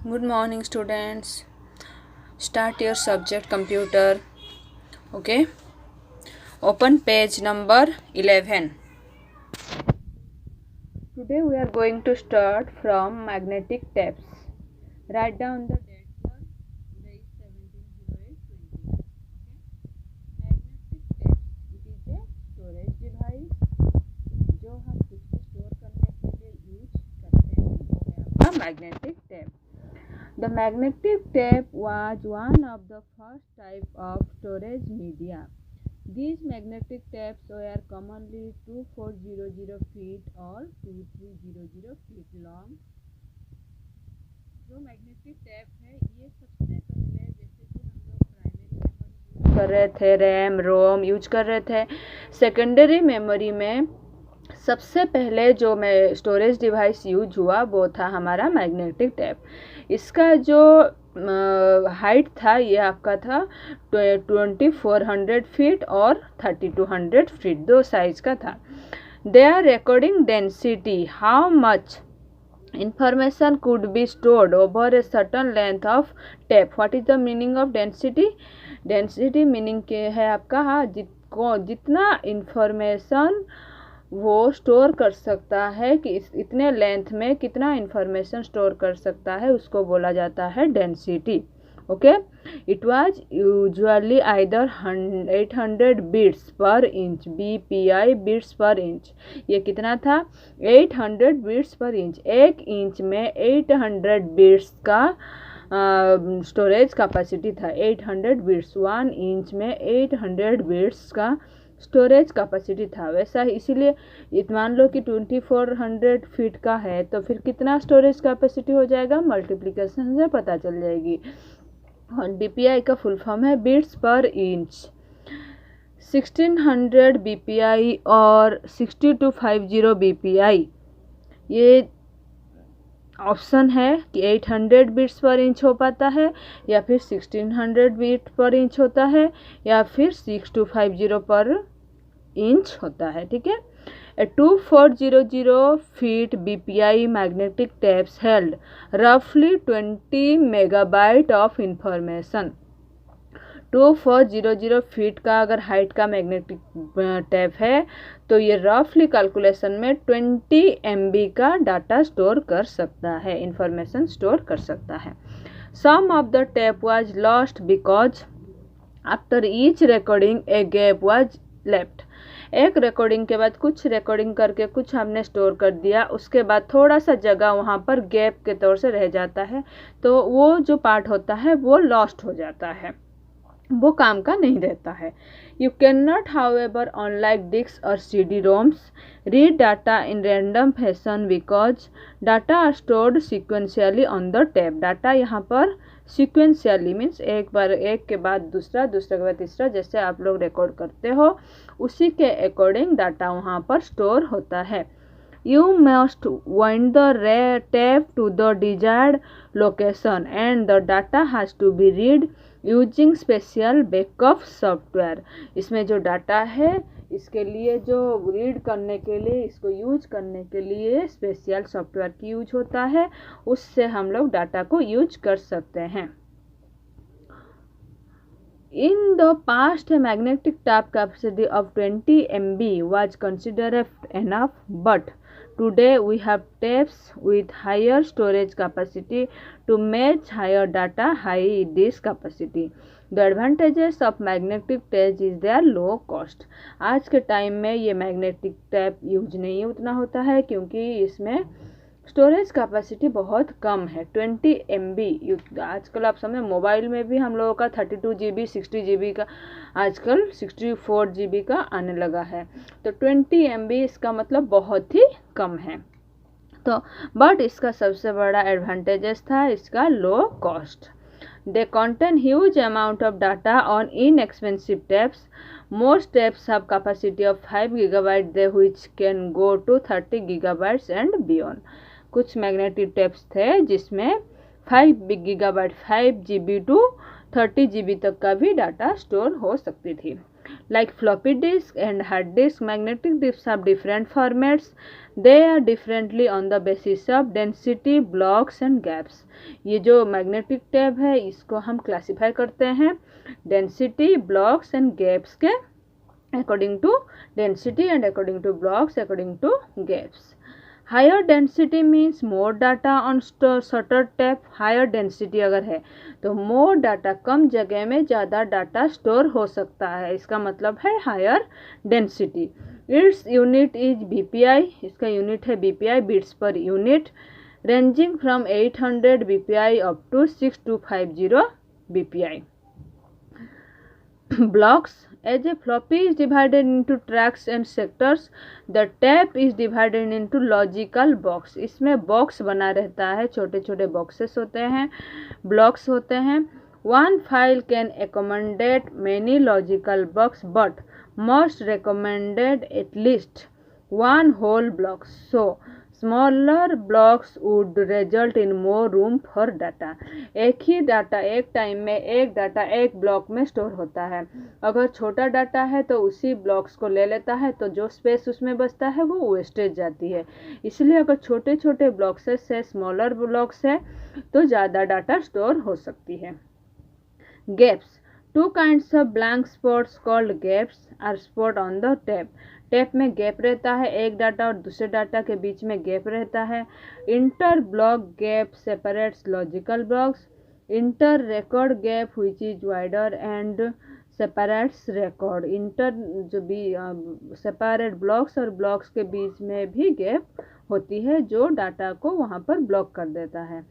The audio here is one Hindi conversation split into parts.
Good morning, students. Start your subject computer. Okay. Open page number 11. Today we are going to start from magnetic tapes. Write down the date, sir. Today is 17/08/20. Magnetic tapes. It is a storage device जो हम कुछ भी स्टोर करने के लिए यूज करते हैं वो है आपका magnetic tape. The magnetic tape was one of the first type of storage media. These magnetic tapes were commonly 2400 feet or 2300 feet long. जो मैग्नेटिक टैप है ये सबसे पहले जैसे कि हम लोग प्राइमरी मेमोरी यूज कर रहे थे, रैम रोम यूज कर रहे थे, सेकेंडरी मेमोरी में सबसे पहले जो मैं स्टोरेज डिवाइस यूज हुआ वो था हमारा मैग्नेटिक टैप. इसका जो हाइट था ये आपका था 2400 फीट और 3200 फीट, दो साइज का था. They are recording density, how much information could be stored over a certain length of tape. What is the meaning of density? Density meaning के है आपका जितना इंफॉर्मेशन वो स्टोर कर सकता है कि इतने लेंथ में कितना इंफॉर्मेशन स्टोर कर सकता है उसको बोला जाता है density. Okay. It was usually either 800 bits per inch, BPI bits per inch. ये कितना था? 800 बीट्स पर इंच. एक इंच में 800 बीट्स का स्टोरेज कैपेसिटी था. 800 बीट्स, 1 इंच में 800 बीट्स का स्टोरेज कैपेसिटी था. वैसा ही इसीलिए मान लो कि 2400 फीट का है तो फिर कितना स्टोरेज कैपेसिटी हो जाएगा, मल्टीप्लिकेशन से पता चल जाएगी. और BPI का फुल फॉर्म है बीट्स पर इंच. 1600 BPI और 6250 BPI ये ऑप्शन है कि 800 बीट्स पर इंच हो पाता है या फिर 1600 बीट पर इंच होता है या फिर 6250 पर इंच होता है. ठीक है. A 2400 feet BPI magnetic tapes held roughly 20 megabyte of information. 2400 feet का अगर हाइट का मैग्नेटिक टैप है तो ये रफली कैलकुलेशन में 20 MB का डाटा स्टोर कर सकता है, इंफॉर्मेशन स्टोर कर सकता है. Some of the tape was lost because after each recording a gap was left. एक रिकॉर्डिंग के बाद कुछ रिकॉर्डिंग करके कुछ हमने स्टोर कर दिया, उसके बाद थोड़ा सा जगह वहाँ पर गैप के तौर से रह जाता है तो वो जो पार्ट होता है वो लॉस्ट हो जाता है, वो काम का नहीं रहता है. You can not however unlike disk और CD-ROMs read data in random fashion because data are stored sequentially on the tape. Data यहाँ पर सिक्वेंशियली मीन्स एक बार एक के बाद दूसरा, दूसरे के बाद तीसरा, जैसे आप लोग रिकॉर्ड करते हो उसी के अकॉर्डिंग डाटा वहाँ पर स्टोर होता है. You must wind the tape to the desired location and the data has to be read using special backup software. इसमें जो डाटा है इसके लिए जो रीड करने के लिए, इसको यूज करने के लिए स्पेशल सॉफ्टवेयर की यूज होता है, उससे हम लोग डाटा को यूज कर सकते हैं. In the past, a magnetic tape capacity of 20 MB was considered enough, but today we have tapes with higher storage capacity to match higher data high disk capacity. The advantages of magnetic tape is their low cost. आज के टाइम में ये मैग्नेटिक टैप यूज नहीं उतना होता है क्योंकि इसमें स्टोरेज कैपेसिटी बहुत कम है. 20 MB. आजकल आप समझे मोबाइल में भी हम लोगों का 32 GB 60 GB का, आजकल 64 GB का आने लगा है. तो 20 MB इसका मतलब बहुत ही कम है. तो बट इसका सबसे बड़ा एडवांटेजेस था इसका low cost. They contain huge amount of data on inexpensive tapes. Most tapes have capacity of 5 GB they which can go to 30 GB and beyond. कुछ मैग्नेटिक टेप्स थे जिसमें 5 GB 5 GB टू 30 GB तक का भी डाटा स्टोर हो सकती थी. Like floppy disk and hard disk, magnetic disks have different formats. They are differently on the basis of density, blocks and gaps. ये जो मैग्नेटिक टैब है इसको हम क्लासीफाई करते हैं डेंसिटी, ब्लॉक्स एंड गैप्स के according to density and according to blocks according to gaps. Higher density means more data on shorter tape. Higher density अगर है तो मोर डाटा, कम जगह में ज़्यादा डाटा स्टोर हो सकता है, इसका मतलब है higher density. Its unit is BPI. इसका यूनिट है BPI, bits per unit, ranging from 800 BPI up to 6250 BPI. Blocks. As a floppy is divided into tracks and sectors, the tape is divided into logical box. इसमें बॉक्स बना रहता है, छोटे छोटे बॉक्सेस होते हैं, ब्लॉक्स होते हैं. One file can accommodate many logical box but must recommended at least one whole block. So smaller blocks would result in more room for data. एक ही डाटा एक टाइम में एक डाटा एक ब्लॉक में स्टोर होता है. अगर छोटा डाटा है तो उसी ब्लॉक्स को ले लेता है, तो जो स्पेस उसमें बचता है वो वेस्टेज जाती है. इसलिए अगर छोटे छोटे ब्लॉक्स से स्मॉलर ब्लॉक्स है तो ज़्यादा डाटा स्टोर हो सकती है. Gaps. Two kinds of blank spots called gaps are spot on the tape. Tape में गैप रहता है, एक डाटा और दूसरे डाटा के बीच में गैप रहता है. Inter block gap separates logical blocks. Inter record gap which is wider and separates record. Inter जो भी सेपरेट ब्लॉक्स और ब्लॉक्स के बीच में भी गैप होती है जो डाटा को वहाँ पर ब्लॉक कर देता है.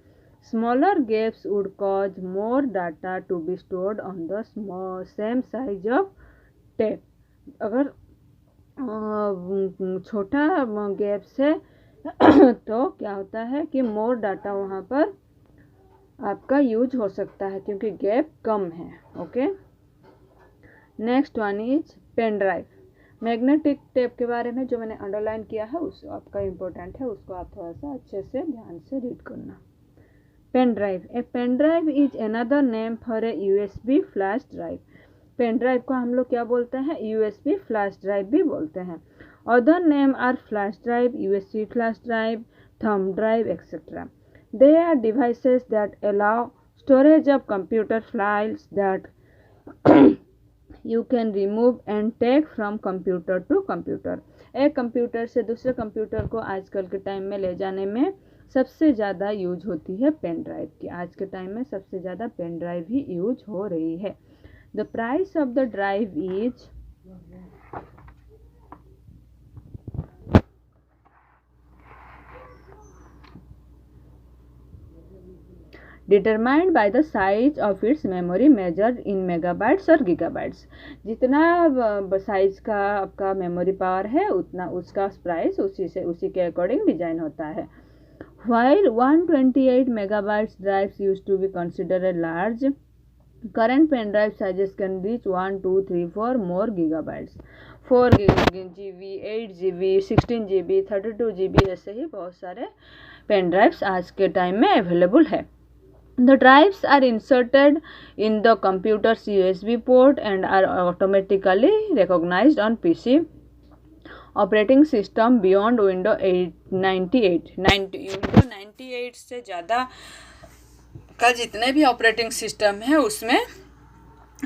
Smaller gaps would cause more data to be stored on the same size of tape. अगर छोटा गैप से तो क्या होता है कि मोर डाटा वहाँ पर आपका यूज हो सकता है क्योंकि गैप कम है. Okay, next one is pen drive. Magnetic tape के बारे में जो मैंने अंडरलाइन किया है उस आपका इम्पोर्टेंट है, उसको आप थोड़ा सा अच्छे से ध्यान से रीड करना. Pen drive. A pen drive is another name for a USB flash drive. Pen drive को हम लोग क्या बोलते हैं? यूएसबी फ्लैश ड्राइव भी बोलते हैं. Other name are flash drive, USB flash drive, thumb drive etcetera. They are devices that allow storage of computer files that you can remove and take from computer to computer. एक कंप्यूटर से दूसरे कंप्यूटर को आजकल के टाइम में ले जाने में सबसे ज़्यादा यूज होती है पेन ड्राइव की. आज के टाइम में सबसे ज़्यादा पेन ड्राइव ही यूज हो रही है. The price of the drive is determined by the size of its memory measured in megabytes और gigabytes. जितना साइज का आपका मेमोरी पावर है उतना उसका प्राइस उसी के अकॉर्डिंग डिजाइन होता है. While 128 megabytes drives used to be considered a large, current pen drive sizes can reach 1, 2, 3, 4 more gigabytes. 4 GB, 8 GB, 16 GB, 32 GB ऐसे ही बहुत सारे पेन ड्राइव्स आज के टाइम में अवेलेबल है. The drives are inserted in the computer's USB port and are automatically recognized on PC operating system beyond window 98. Window 98 से ज़्यादा का जितने भी ऑपरेटिंग सिस्टम है उसमें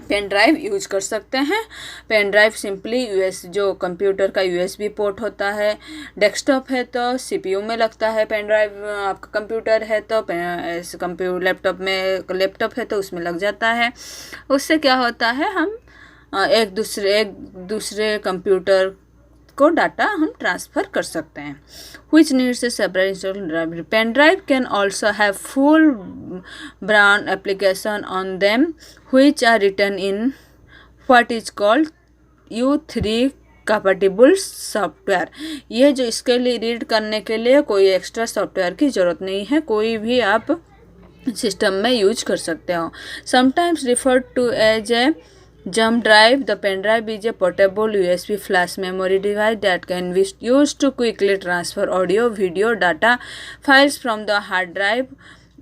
पेन ड्राइव यूज कर सकते हैं. पेन ड्राइव सिंपली जो कंप्यूटर का यूएसबी पोर्ट होता है. डेस्कटॉप है तो सीपीयू में लगता है पेन ड्राइव. आपका कंप्यूटर है तो लैपटॉप है तो उसमें लग जाता है. उससे क्या होता है, हम एक दूसरे कंप्यूटर को डाटा हम ट्रांसफ़र कर सकते हैं. which needs a separate installed drive. Pen drive can also have full brand application on them which are written in what is called U3 compatible software. ये जो इसके लिए रीड करने के लिए कोई एक्स्ट्रा सॉफ्टवेयर की ज़रूरत नहीं है, कोई भी आप सिस्टम में यूज कर सकते हो. Sometimes referred to as a jump drive, the pen drive is a portable USB flash memory device that can be used to quickly transfer audio, video, data files from the hard drive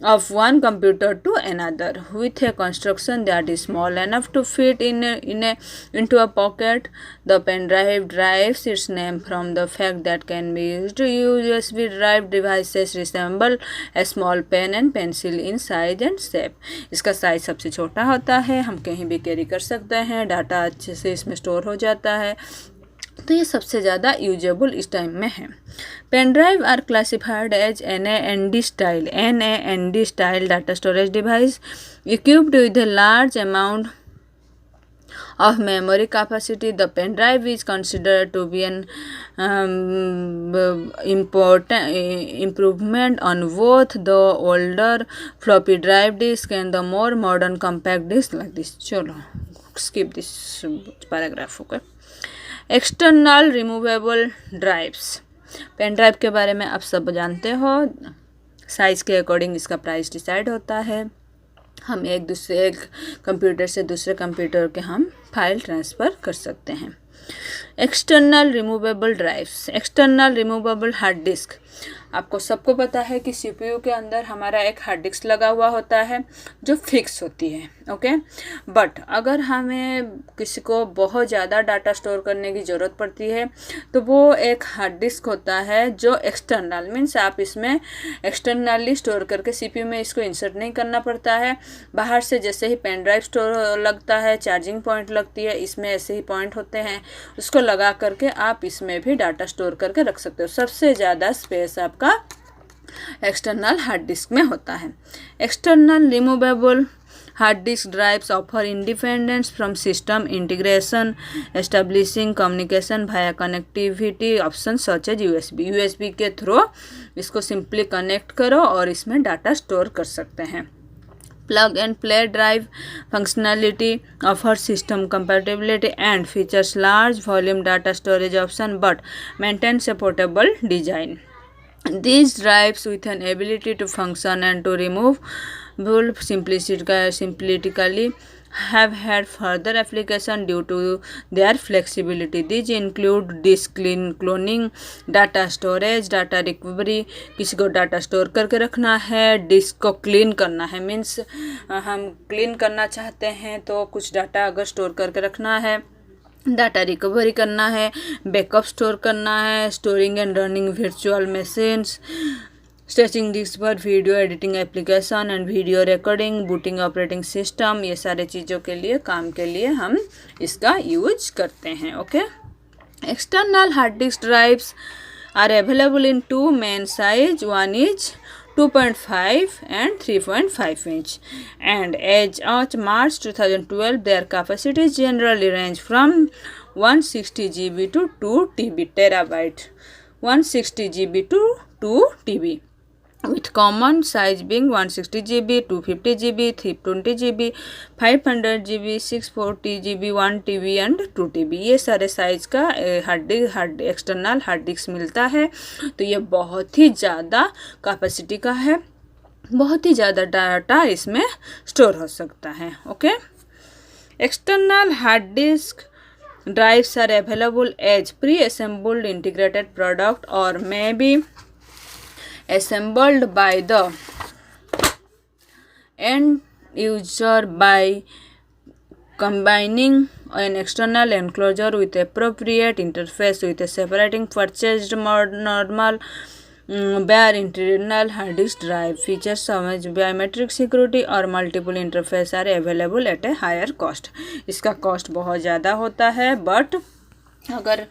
of one computer to another with a construction that is small enough to fit into a pocket. The pen drive derives its name from the fact that can be used to use USB drive devices resemble a small pen and pencil in size and shape. इसका साइज सबसे छोटा होता है, हम कहीं भी कैरी कर सकते हैं, डाटा अच्छे से इसमें स्टोर हो जाता है, तो ये सबसे ज़्यादा यूजेबल इस टाइम में है. Pen drive are classified as NAND style data storage device equipped with a large amount of memory capacity. The pen drive is considered to be an important improvement on both the older floppy drive disk and the more modern compact disk like this. चलो skip this paragraph. Okay. External removable drives. Pen drive के बारे में आप सब जानते हो, साइज़ के अकॉर्डिंग इसका प्राइस डिसाइड होता है. हम एक कंप्यूटर से दूसरे कंप्यूटर के हम फाइल ट्रांसफ़र कर सकते हैं. External removable drives. External removable hard disk. आपको सबको पता है कि CPU के अंदर हमारा एक हार्ड डिस्क लगा हुआ होता है जो फिक्स होती है. ओके, बट अगर हमें किसी को बहुत ज़्यादा डाटा स्टोर करने की ज़रूरत पड़ती है तो वो एक हार्ड डिस्क होता है जो एक्सटर्नल मीन्स आप इसमें एक्सटर्नली स्टोर करके CPU में इसको इंसर्ट नहीं करना पड़ता है. बाहर से जैसे ही पेन ड्राइव स्टोर लगता है, चार्जिंग पॉइंट लगती है, इसमें ऐसे ही पॉइंट होते हैं, उसको लगा करके आप इसमें भी डाटा स्टोर करके रख सकते हो. सबसे ज़्यादा स्पेस आपका एक्सटर्नल हार्ड डिस्क में होता है. External removable hard disk drives offer independence from system integration, establishing communication via connectivity options such as USB के थ्रू इसको सिंपली कनेक्ट करो और इसमें डाटा स्टोर कर सकते हैं. Plug and play drive functionality offers system compatibility and features large volume data storage option but maintains a portable design. These drives with an ability to function and to remove simplistically have had further application due to their flexibility. These include disk cloning, data storage, data recovery. किसी को डाटा स्टोर करके रखना है, डिस्क को क्लीन करना है, मीन्स हम क्लीन करना चाहते हैं तो कुछ डाटा अगर स्टोर करके रखना है, डाटा रिकवरी करना है, बैकअप स्टोर करना है, storing and running virtual machines, stretching disk पर video editing application and video recording, booting operating system, ये सारे चीज़ों के लिए काम के लिए हम इसका यूज करते हैं. Okay. External hard disk drives are available in 2 main size. One is 2.5 and 3.5 inch, and as of March 2012 their capacities generally range from 160 GB to 2 TB terabyte, 160 GB to 2 TB, with common size being 160 GB, 250 GB, 320 GB, 500 GB, 640 GB, 1 TB and 2 TB. ये सारे साइज़ का एक्सटर्नल हार्ड डिस्क मिलता है. तो ये बहुत ही ज़्यादा कैपेसिटी का है, बहुत ही ज़्यादा डाटा इसमें स्टोर हो सकता है. Okay. External hard disc drives are available as pre-assembled integrated product or may be assembled by the end user by combining an external enclosure with appropriate interface with a separating purchased normal bare internal hard disk drive. Features such as biometric security और multiple interface are available at a higher cost. इसका कॉस्ट बहुत ज़्यादा होता है, बट अगर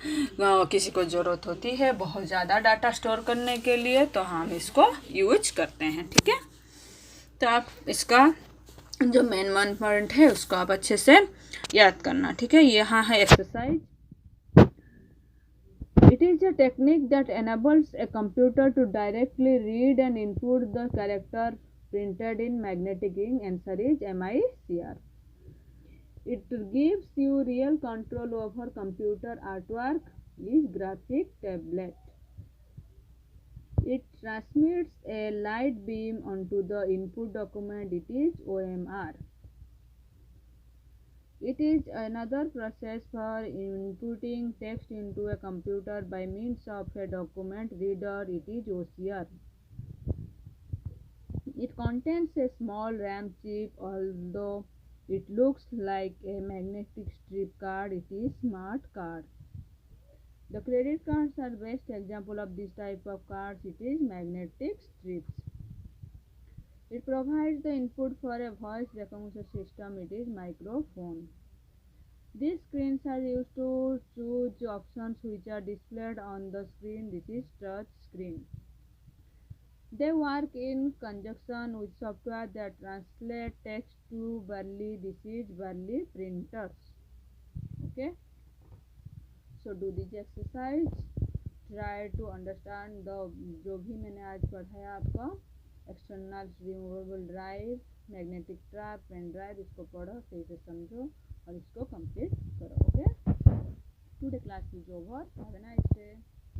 किसी को ज़रूरत होती है बहुत ज़्यादा डाटा स्टोर करने के लिए तो हम इसको यूज करते हैं. ठीक है, तो आप इसका जो मेन पॉइंट है उसको आप अच्छे से याद करना. ठीक है, यहाँ है exercise. It is a technique that enables a computer to directly read and input the character printed in magnetic ink. Answer is MICR. It gives you real control over computer artwork. Is graphic tablet. It transmits a light beam onto the input document. It is OMR. It is another process for inputting text into a computer by means of a document reader. It is OCR. It contains a small RAM chip. Although it looks like a magnetic strip card, it is smart card. The credit cards are best example of this type of cards. It is magnetic strips. It provides the input for a voice recognition system. It is microphone. These screens are used to choose options which are displayed on the screen. This is touch screen. They work in conjunction with software that translate text to Braille. This is Braille printers. Okay. So do this exercise. Try to understand the जो भी मैंने आज पढ़ाया आपका external removable drive, magnetic trap, pen drive, इसको पढ़ो, सही से समझो और इसको कंप्लीट करो. Okay. Today class is over. Have a nice day.